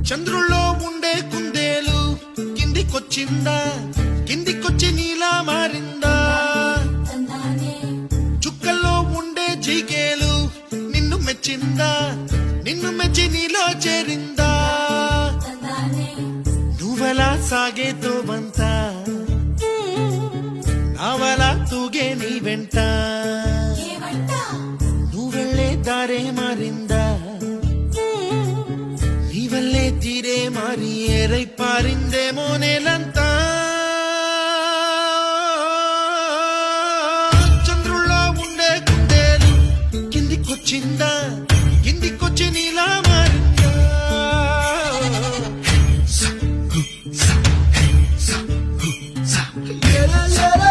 చంద్రుల్లో ఉండే కుందేలు కిందికొచ్చిందా, కిందికొచ్చి నీలా మారిందా? చుక్కల్లో ఉండే జీకేలు నిన్ను మెచ్చిందా, నిన్ను మెచ్చి నీలో చేరిందా? నువ్వలా సాగేతో బంత, నావలా తూగే నీ వెంట, నువ్వెళ్ళే దారే మారిందా, నీవల్లే తీరే మారి ఏరై పారిందేమో నేలంతా.